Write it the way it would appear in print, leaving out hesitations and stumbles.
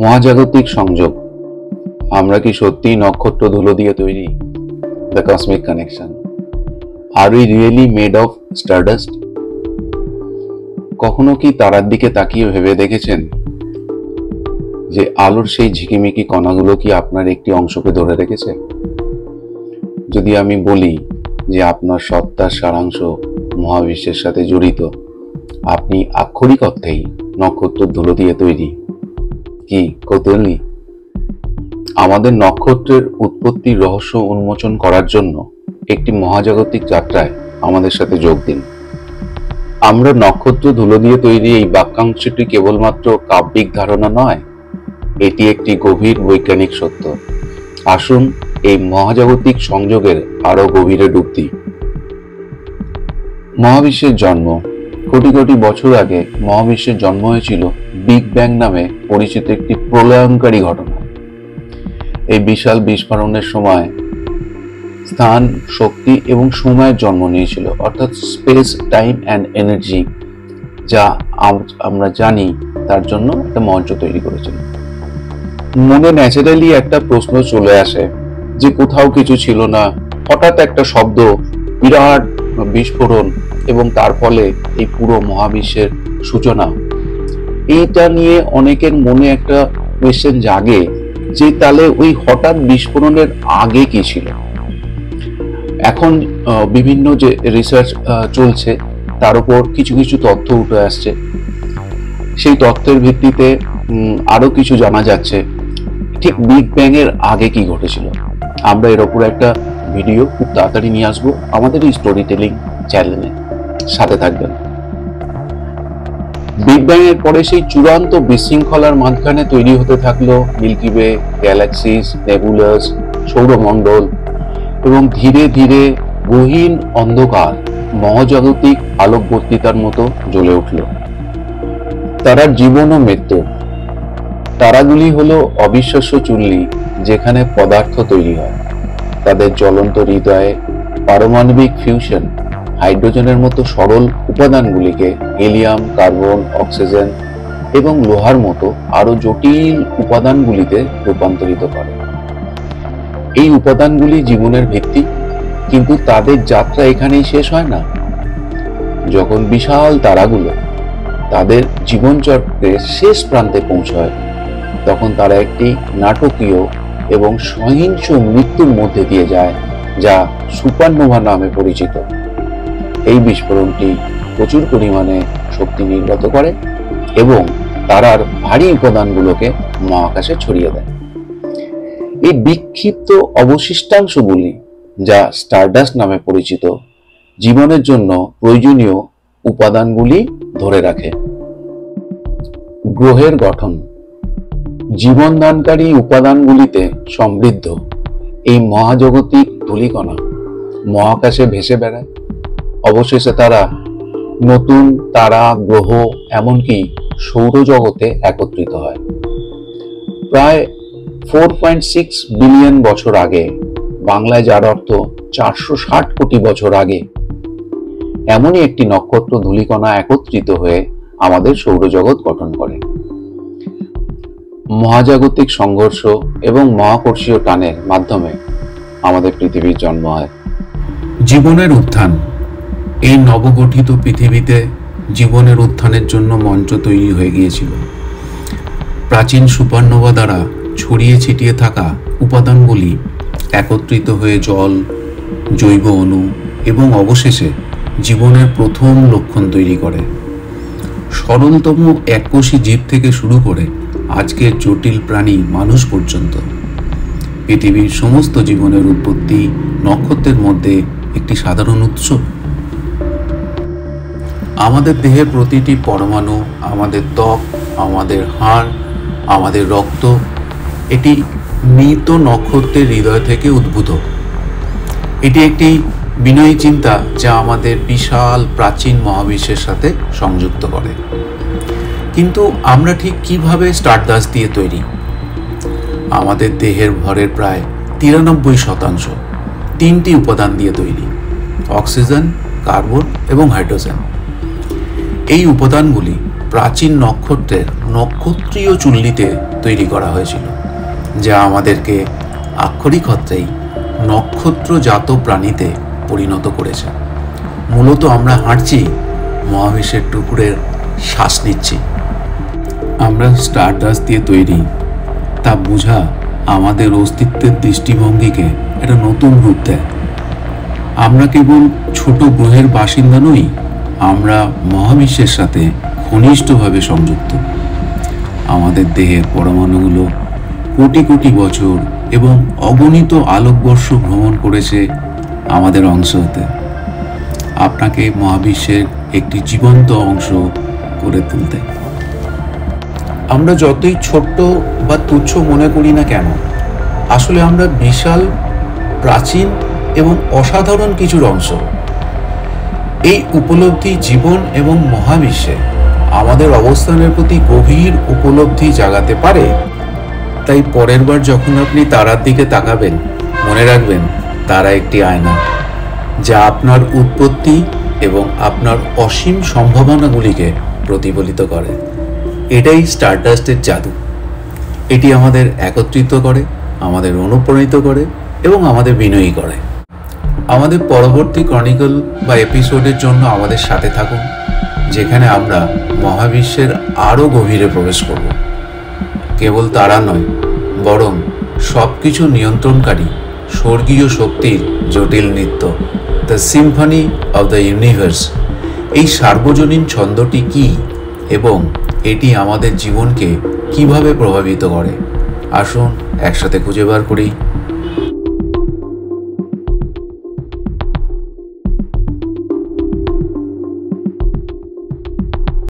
মহাজাগতিক সংযোগ। আমরা কি সত্যিই নক্ষত্র ধুলো দিয়ে তৈরি? The cosmic connection. Are we really made of stardust? কখনো কি তারার দিকে তাকিয়ে ভেবে দেখেছেন যে আলোর সেই ঝিকিমিকি কণাগুলো কি আপনার একটি অংশকে ধরে রেখেছে? যদি আমি বলি যে আপনার সত্তার সারাংশ মহাবিশ্বের সাথে জড়িত, আপনি আক্ষরিক অর্থেই নক্ষত্রের ধুলো দিয়ে তৈরি। কি কৌতূহলী? আমাদের নক্ষত্রের উৎপত্তির রহস্য উন্মোচন করার জন্য একটি মহাজাগতিক যাত্রায় আমাদের সাথে যোগ দিন। আমরা নক্ষত্র ধুলো দিয়ে তৈরি এই বাক্যাংশটি কেবলমাত্র কাব্যিক ধারণা নয়, এটি একটি গভীর বৈজ্ঞানিক সত্য। আসুন এই মহাজাগতিক সংযোগের আরো গভীরে ডুব দিই। মহাবিশ্বের জন্ম। কোটি কোটি বছর আগে মহাবিশ্বের জন্ম হয়েছিল বিগ ব্যাং নামে পরিচিত একটি প্রলয়ঙ্কারী ঘটনা। এই বিশাল বিস্ফোরণের সময় স্থান, শক্তি এবং সময়ের জন্ম নিয়েছিল, অর্থাৎ স্পেস, টাইম অ্যান্ড এনার্জি, যা আমরা জানি তার জন্য একটা মঞ্চ তৈরি করেছিল। মনে ন্যাচারালি একটা প্রশ্ন চলে আসে যে কোথাও কিছু ছিল না, হঠাৎ একটা শব্দ, বিরাট বিস্ফোরণ, এবং তার ফলে এই পুরো মহাবিশ্বের সূচনা। এইটা নিয়ে অনেকের মনে একটা কোয়েশ্চেন জাগে যে তাহলে ওই হঠাৎ বিস্ফোরণের আগে কি ছিল। এখন বিভিন্ন যে রিসার্চ চলছে তার উপর কিছু কিছু তথ্য উঠে আসছে। সেই তথ্যের ভিত্তিতে আরো কিছু জানা যাচ্ছে ঠিক বিগ ব্যাং এর আগে কি ঘটেছিল। আমরা এর উপর একটা ভিডিও খুব তাড়াতাড়ি নিয়ে আসবো আমাদের এই স্টোরি টেলিং চ্যানেলে, সাথে থাকবেন। বিগ ব্যাং এর পরে সেই চূড়ান্ত বিশৃঙ্খলার মাঝখানে তৈরি হতে থাকলো মিল্কি ওয়ে, গ্যালাক্সিস, নেবুলাস, সৌরমণ্ডল, এবং ধীরে ধীরে গহীন অন্ধকার মহাজাগতিক আলোকবর্তিতার মতো জ্বলে উঠল। তারার জীবন ও মৃত্যু। তারাগুলি হলো অবিশ্বাস্য চুল্লি যেখানে পদার্থ তৈরি হয়। তাদের জ্বলন্ত হৃদয়ে পারমাণবিক ফিউশন হাইড্রোজেনের মতো সরল উপাদানগুলিকে হিলিয়াম, কার্বন, অক্সিজেন এবং লোহার মতো আরো জটিল উপাদানগুলিতে রূপান্তরিত করে। এই উপাদানগুলি জীবনের ভিত্তি, কিন্তু তাদের যাত্রা এখানেই শেষ হয় না। যখন বিশাল তারাগুলো তাদের জীবনচক্রের শেষ প্রান্তে পৌঁছায়, তখন তারা একটি নাটকীয় এবং সহিংস মৃত্যুর মধ্যে দিয়ে যায়, যা সুপারনোভা নামে পরিচিত। এই বিস্ফোরণটি প্রচুর পরিমাণে শক্তি নির্গত করে এবং তারার ভারী উপাদানগুলোকে মহাকাশে ছড়িয়ে দেয়। এই বিক্ষিপ্ত অবশিষ্টাংশগুলি, যা স্টারডাস্ট নামে পরিচিত, জীবনের জন্য প্রয়োজনীয় উপাদানগুলি ধরে রাখে। গ্রহের গঠন। জীবনদানকারী উপাদানগুলিতে সমৃদ্ধ এই মহাজাগতিক ধূলিকণা মহাকাশে ভেসে বেড়ায়। অবশেষে তারা নতুন তারা, গ্রহ, এমনকি সৌরজগতে একত্রিত হয়। প্রায় 4.6 বিলিয়ন বছর আগে, বাংলায় যার অর্থ 460 কোটি বছর আগে, এমনই একটি নক্ষত্র ধূলিকণা একত্রিত হয়ে আমাদের সৌরজগৎ গঠন করে। মহাজাগতিক সংঘর্ষ এবং মহাকর্ষীয় টানের মাধ্যমে আমাদের পৃথিবীর জন্ম হয়। জীবনের উত্থান। এই নবগঠিত পৃথিবীতে জীবনের উত্থানের জন্য মঞ্চ তৈরি হয়ে গিয়েছিল। প্রাচীন সুপারনোভা দ্বারা ছড়িয়ে ছিটিয়ে থাকা উপাদানগুলি একত্রিত হয়ে জল, জৈব অণু এবং অবশেষে জীবনের প্রথম লক্ষণ তৈরি করে। সরলতম এককোষী জীব থেকে শুরু করে আজকের জটিল প্রাণী মানুষ পর্যন্ত, পৃথিবীর সমস্ত জীবনের উৎপত্তি নক্ষত্রের মধ্যে একটি সাধারণ উৎস। আমাদের দেহের প্রতিটি পরমাণু, আমাদের ত্বক, আমাদের হাড়, আমাদের রক্ত, এটি মৃত নক্ষত্রের হৃদয় থেকে উদ্ভূত। এটি একটি বিনয়ী চিন্তা যা আমাদের বিশাল প্রাচীন মহাবিশ্বের সাথে সংযুক্ত করে। কিন্তু আমরা ঠিক কিভাবে স্টারডাস্ট দিয়ে তৈরি? আমাদের দেহের ভরের প্রায় 93% তিনটি উপাদান দিয়ে তৈরি: অক্সিজেন, কার্বন এবং হাইড্রোজেন। এই উপাদানগুলি প্রাচীন নক্ষত্রের নক্ষত্রীয় চুল্লিতে তৈরি করা হয়েছিল, যা আমাদেরকে আক্ষরিক অর্থেই নক্ষত্রজাত প্রাণীতে পরিণত করেছে। মূলত আমরা হাঁটছি, মহাবিশ্বের টুকরের শ্বাস নিচ্ছি। আমরা স্টারডাস্ট দিয়ে তৈরি, তা বোঝা আমাদের অস্তিত্বের দৃষ্টিভঙ্গিকে একটা নতুন রূপ দেয়। আমরা কেবল ছোট গ্রহের বাসিন্দা নই, আমরা মহাবিশ্বের সাথে ঘনিষ্ঠভাবে সংযুক্ত। আমাদের দেহের পরমাণুগুলো কোটি কোটি বছর এবং অগণিত আলোকবর্ষ ভ্রমণ করেছে আমাদের অংশ হতে। আপনাকে মহাবিশ্বের একটি জীবন্ত অংশ করে তুলতে। আমরা যতই ছোট্ট বা তুচ্ছ মনে করি না কেন, আসলে আমরা বিশাল, প্রাচীন এবং অসাধারণ কিছুর অংশ। এই উপলব্ধি জীবন এবং মহাবিশ্বে আমাদের অবস্থানের প্রতি গভীর উপলব্ধি জাগাতে পারে। তাই পরের বার যখন আপনি তারার দিকে তাকাবেন, মনে রাখবেন তারা একটি আয়না, যা আপনার উৎপত্তি এবং আপনার অসীম সম্ভাবনাগুলিকে প্রতিফলিত করে। এটাই স্টারডাস্টের জাদু। এটি আমাদের একত্রিত করে, আমাদের অনুপ্রাণিত করে এবং আমাদের বিনয়ী করে। আমাদের পরবর্তী ক্রনিকল বা এপিসোডের জন্য আমাদের সাথে থাকুন, যেখানে আমরা মহাবিশ্বের আরও গভীরে প্রবেশ করব। কেবল তারা নয়, বরং সব কিছু নিয়ন্ত্রণকারী স্বর্গীয় শক্তির জটিল নৃত্য, the Symphony of the universe. এই সার্বজনীন ছন্দটি কী এবং এটি আমাদের জীবনকে কিভাবে প্রভাবিত করে? আসুন একসাথে খুঁজে বার করি।